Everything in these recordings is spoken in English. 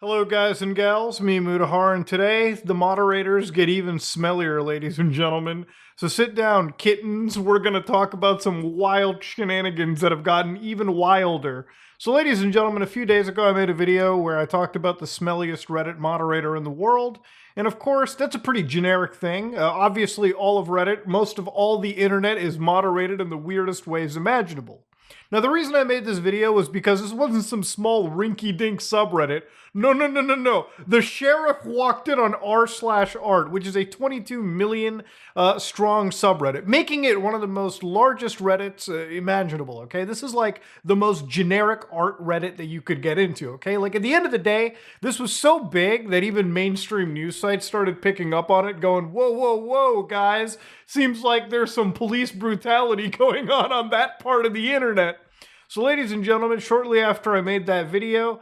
Hello guys and gals, me Mutahar, and today the moderators get even smellier, ladies and gentlemen. So sit down, kittens, we're gonna talk about some wild shenanigans that have gotten even wilder. So ladies and gentlemen, a few days ago I made a video where I talked about the smelliest Reddit moderator in the world, and of course that's a pretty generic thing. Obviously all of Reddit, most of all the internet is moderated in the weirdest ways imaginable. Now, the reason I made this video was because this wasn't some small rinky-dink subreddit. No. The sheriff walked in on r/art, which is a 22 million strong subreddit, making it one of the most largest Reddits imaginable, okay? This is like the most generic art Reddit that you could get into, okay? Like, at the end of the day, this was so big that even mainstream news sites started picking up on it, going, whoa, guys, seems like there's some police brutality going on that part of the internet. So ladies and gentlemen, shortly after I made that video,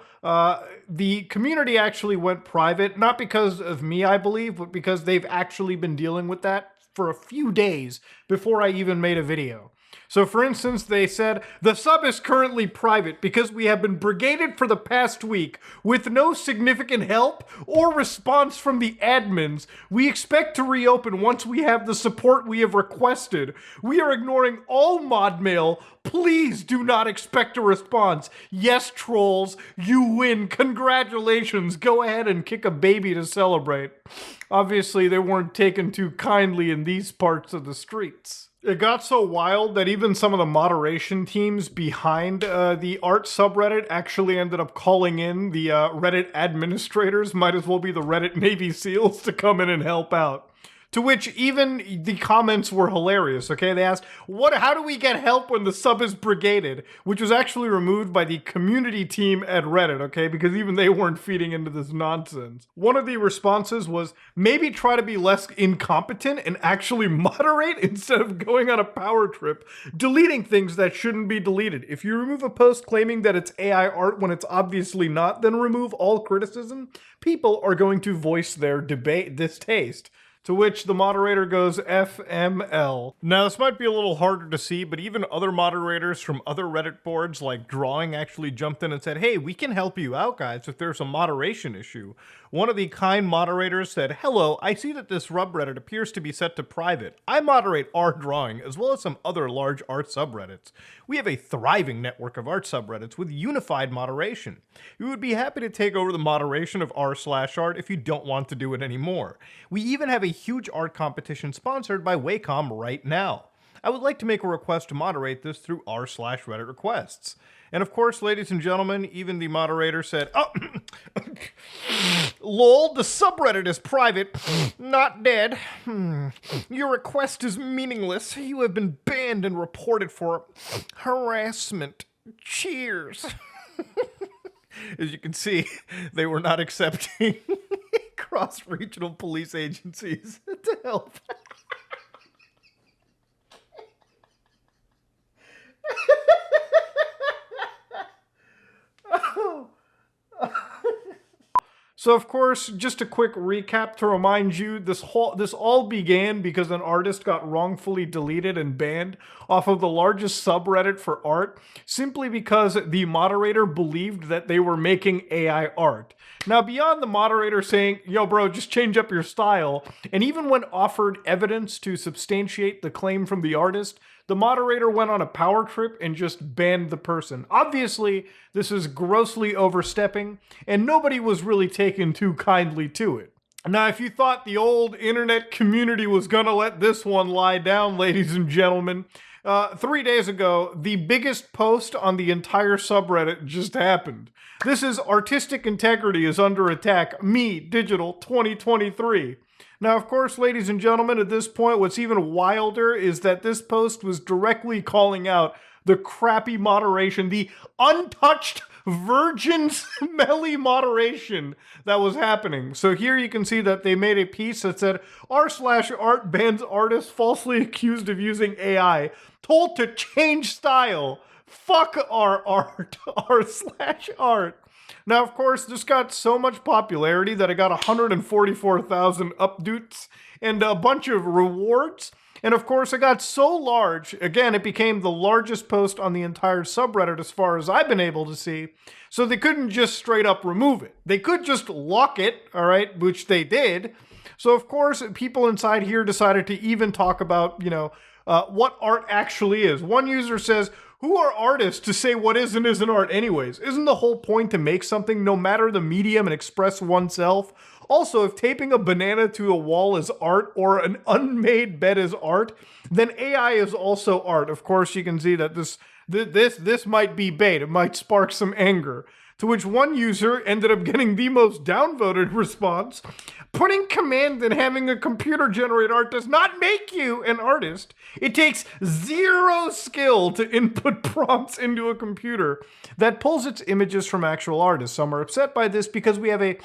the community actually went private, not because of me, I believe, but because they've actually been dealing with that for a few days before I even made a video. So for instance, they said, the sub is currently private because we have been brigaded for the past week with no significant help or response from the admins. We expect to reopen once we have the support we have requested. We are ignoring all mod mail. Please do not expect a response. Yes, trolls, you win. Congratulations. Go ahead and kick a baby to celebrate. Obviously, they weren't taken too kindly in these parts of the streets. It got so wild that even some of the moderation teams behind the art subreddit actually ended up calling in the Reddit administrators, might as well be the Reddit Navy SEALs, to come in and help out. To which even the comments were hilarious, okay? They asked, how do we get help when the sub is brigaded? Which was actually removed by the community team at Reddit, okay? Because even they weren't feeding into this nonsense. One of the responses was, maybe try to be less incompetent and actually moderate instead of going on a power trip, deleting things that shouldn't be deleted. If you remove a post claiming that it's AI art when it's obviously not, then remove all criticism. People are going to voice their distaste. To which the moderator goes, FML. Now, this might be a little harder to see, but even other moderators from other Reddit boards, like Drawing, actually jumped in and said, hey, we can help you out, guys, if there's a moderation issue. One of the kind moderators said, hello, I see that this subreddit appears to be set to private. I moderate R Drawing, as well as some other large art subreddits. We have a thriving network of art subreddits with unified moderation. We would be happy to take over the moderation of r/art if you don't want to do it anymore. We even have a huge art competition sponsored by Wacom right now. I would like to make a request to moderate this through r/Reddit requests. And of course, ladies and gentlemen, even the moderator said, oh, lol, the subreddit is private, not dead. Your request is meaningless. You have been banned and reported for harassment. Cheers. As you can see, they were not accepting cross-regional police agencies to help. So of course, just a quick recap to remind you, this all began because an artist got wrongfully deleted and banned off of the largest subreddit for art, simply because the moderator believed that they were making AI art. Now, beyond the moderator saying, yo bro, just change up your style, and even when offered evidence to substantiate the claim from the artist, the moderator went on a power trip and just banned the person. Obviously, this is grossly overstepping, and nobody was really taken too kindly to it. Now, if you thought the old internet community was gonna let this one lie down, ladies and gentlemen, 3 days ago, the biggest post on the entire subreddit just happened. This is Artistic Integrity is Under Attack, Me Digital 2023. Now, of course, ladies and gentlemen, at this point, what's even wilder is that this post was directly calling out the crappy moderation, the untouched virgin smelly moderation that was happening. So here you can see that they made a piece that said, r/art bans artists falsely accused of using AI, told to change style. Fuck our art, r/art. Now, of course, this got so much popularity that it got 144,000 updates and a bunch of rewards. And of course, it got so large, again, it became the largest post on the entire subreddit as far as I've been able to see. So they couldn't just straight up remove it. They could just lock it, all right, which they did. So of course, people inside here decided to even talk about, what art actually is. One user says, who are artists to say what is and isn't art anyways? Isn't the whole point to make something no matter the medium and express oneself? Also, if taping a banana to a wall is art or an unmade bed is art, then AI is also art. Of course, you can see that this might be bait. It might spark some anger. To which one user ended up getting the most downvoted response. Putting command and having a computer generate art does not make you an artist. It takes zero skill to input prompts into a computer that pulls its images from actual artists. Some are upset by this because we have a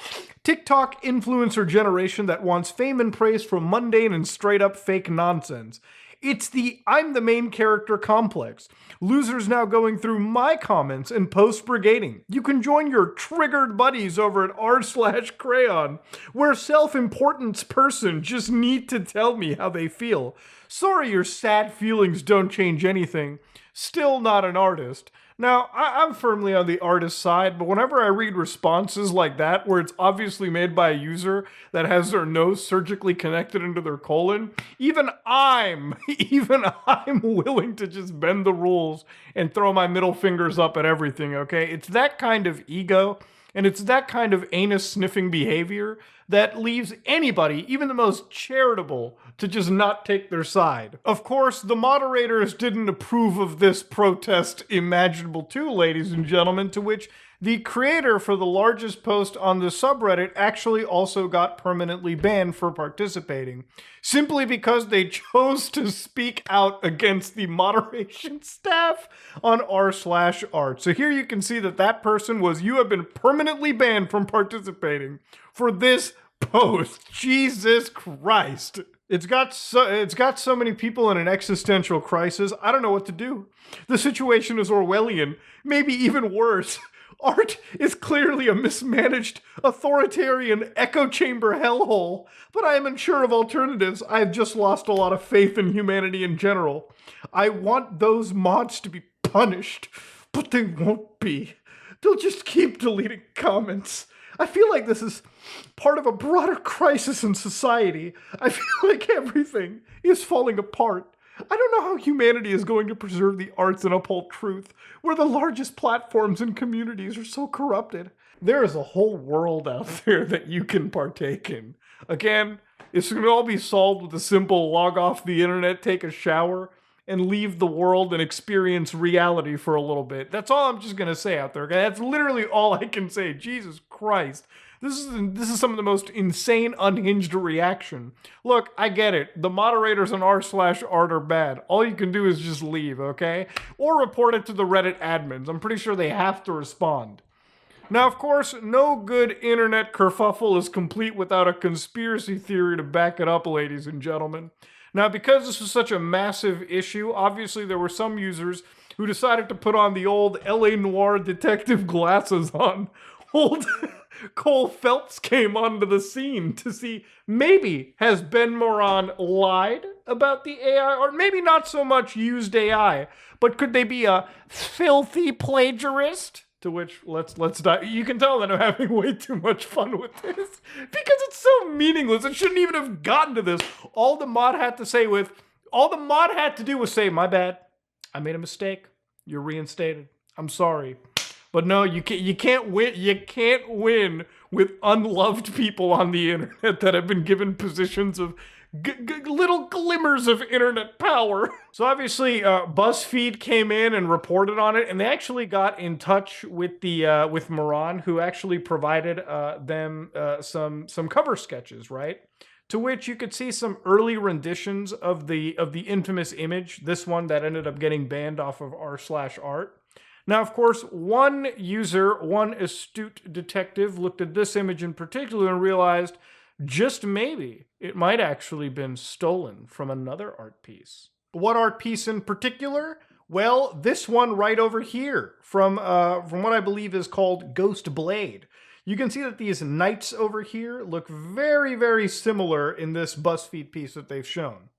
TikTok influencer generation that wants fame and praise from mundane and straight up fake nonsense. It's the I'm the main character complex. Losers now going through my comments and post-brigading. You can join your triggered buddies over at r/crayon, where self-importance person just need to tell me how they feel. Sorry your sad feelings don't change anything. Still not an artist. Now, I'm firmly on the artist side, but whenever I read responses like that, where it's obviously made by a user that has their nose surgically connected into their colon, even I'm willing to just bend the rules and throw my middle fingers up at everything, okay? It's that kind of ego, and it's that kind of anus-sniffing behavior that leaves anybody, even the most charitable, to just not take their side. Of course, the moderators didn't approve of this protest imaginable too, ladies and gentlemen, to which the creator for the largest post on the subreddit actually also got permanently banned for participating, simply because they chose to speak out against the moderation staff on r/art. So here you can see that person was, you have been permanently banned from participating for this post. Jesus Christ. It's got so many people in an existential crisis. I don't know what to do. The situation is Orwellian, maybe even worse. Art is clearly a mismanaged, authoritarian echo chamber hellhole, but I am unsure of alternatives. I have just lost a lot of faith in humanity in general. I want those mods to be punished, but they won't be. They'll just keep deleting comments. I feel like this is part of a broader crisis in society. I feel like everything is falling apart. I don't know how humanity is going to preserve the arts and uphold truth, where the largest platforms and communities are so corrupted. There is a whole world out there that you can partake in. Again, it's going to all be solved with a simple log off the internet, take a shower, and leave the world and experience reality for a little bit. That's all I'm just going to say out there. Okay? That's literally all I can say. Jesus Christ. This is some of the most insane, unhinged reaction. Look, I get it. The moderators on r/art are bad. All you can do is just leave, okay? Or report it to the Reddit admins. I'm pretty sure they have to respond. Now, of course, no good internet kerfuffle is complete without a conspiracy theory to back it up, ladies and gentlemen. Now, because this was such a massive issue, obviously there were some users who decided to put on the old LA Noire detective glasses on. Old Cole Phelps came onto the scene to see, maybe has Ben Moran lied about the AI, or maybe not so much used AI, but could they be a filthy plagiarist? To which, let's dive. You can tell that I'm having way too much fun with this because it's so meaningless. It shouldn't even have gotten to this. All the mod had to do was say, my bad, I made a mistake. You're reinstated. I'm sorry. But no, you can't win. You can't win with unloved people on the internet that have been given positions of little glimmers of internet power. So obviously, BuzzFeed came in and reported on it, and they actually got in touch with with Moran, who actually provided them some cover sketches, right? To which you could see some early renditions of the infamous image. This one that ended up getting banned off of r/art. Now, of course, one user, one astute detective, looked at this image in particular and realized, just maybe, it might actually been stolen from another art piece. What art piece in particular? Well, this one right over here, from what I believe is called Ghost Blade. You can see that these knights over here look very, very similar in this BuzzFeed piece that they've shown.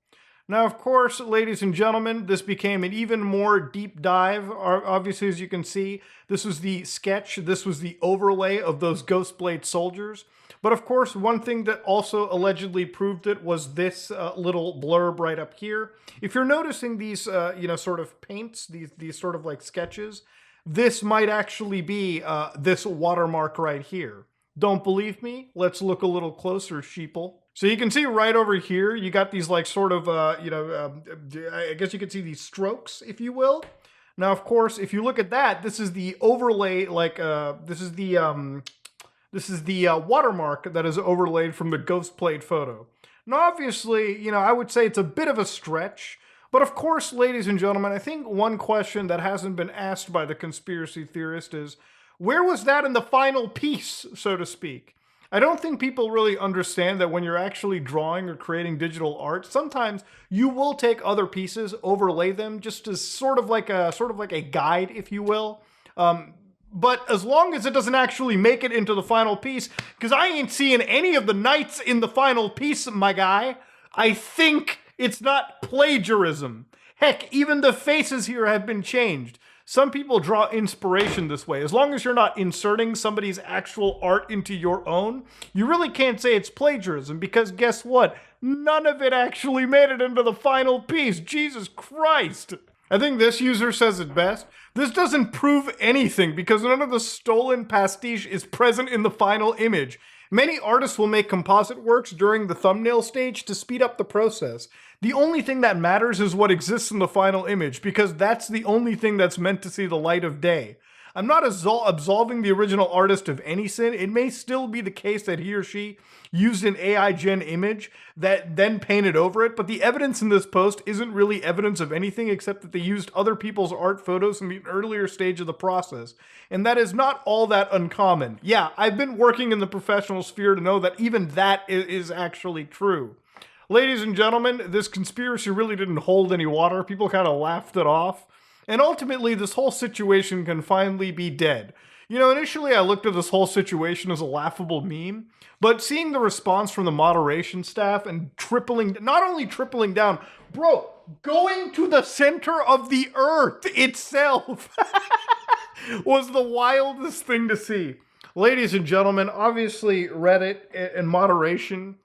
Now, of course, ladies and gentlemen, this became an even more deep dive. Obviously, as you can see, this was the sketch, this was the overlay of those Ghostblade soldiers. But of course, one thing that also allegedly proved it was this little blurb right up here. If you're noticing these, sort of paints, these sort of like sketches, this might actually be this watermark right here. Don't believe me? Let's look a little closer, sheeple. So you can see right over here, you got these like sort of, I guess you could see these strokes, if you will. Now, of course, if you look at that, this is the overlay, this is the watermark that is overlaid from the Ghostblade photo. Now, obviously, I would say it's a bit of a stretch, but of course, ladies and gentlemen, I think one question that hasn't been asked by the conspiracy theorist is, where was that in the final piece, so to speak? I don't think people really understand that when you're actually drawing or creating digital art, sometimes you will take other pieces, overlay them, just as sort of like a guide, if you will. But as long as it doesn't actually make it into the final piece, because I ain't seeing any of the knights in the final piece, my guy, I think it's not plagiarism. Heck, even the faces here have been changed. Some people draw inspiration this way. As long as you're not inserting somebody's actual art into your own, you really can't say it's plagiarism, because guess what? None of it actually made it into the final piece. Jesus Christ. I think this user says it best. This doesn't prove anything because none of the stolen pastiche is present in the final image. Many artists will make composite works during the thumbnail stage to speed up the process. The only thing that matters is what exists in the final image, because that's the only thing that's meant to see the light of day. I'm not absolving the original artist of any sin. It may still be the case that he or she used an AI gen image that then painted over it, but the evidence in this post isn't really evidence of anything except that they used other people's art photos in the earlier stage of the process. And that is not all that uncommon. Yeah, I've been working in the professional sphere to know that even that is actually true. Ladies and gentlemen, this conspiracy really didn't hold any water. People kind of laughed it off. And ultimately, this whole situation can finally be dead. Initially I looked at this whole situation as a laughable meme, but seeing the response from the moderation staff and not only tripling down, bro, going to the center of the earth itself was the wildest thing to see. Ladies and gentlemen, obviously Reddit and moderation,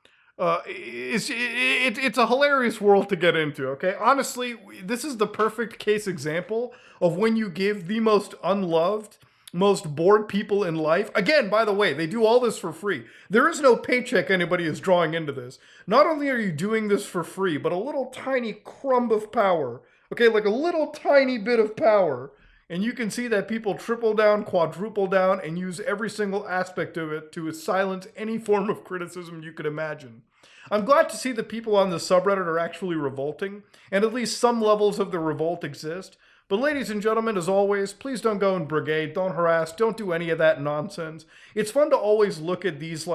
it's a hilarious world to get into, okay? Honestly, this is the perfect case example of when you give the most unloved, most bored people in life. Again, by the way, they do all this for free. There is no paycheck anybody is drawing into this. Not only are you doing this for free, but a little tiny crumb of power, okay? Like a little tiny bit of power. And you can see that people triple down, quadruple down, and use every single aspect of it to silence any form of criticism you could imagine. I'm glad to see that people on the subreddit are actually revolting, and at least some levels of the revolt exist. But ladies and gentlemen, as always, please don't go in brigade, don't harass, don't do any of that nonsense. It's fun to always look at these,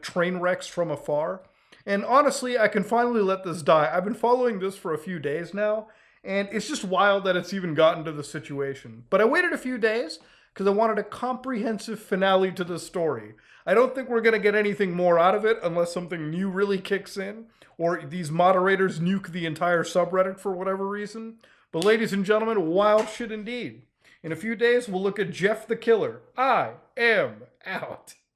train wrecks from afar. And honestly, I can finally let this die. I've been following this for a few days now, and it's just wild that it's even gotten to this situation. But I waited a few days because I wanted a comprehensive finale to this story. I don't think we're going to get anything more out of it unless something new really kicks in, or these moderators nuke the entire subreddit for whatever reason. But ladies and gentlemen, wild shit indeed. In a few days, we'll look at Jeff the Killer. I am out.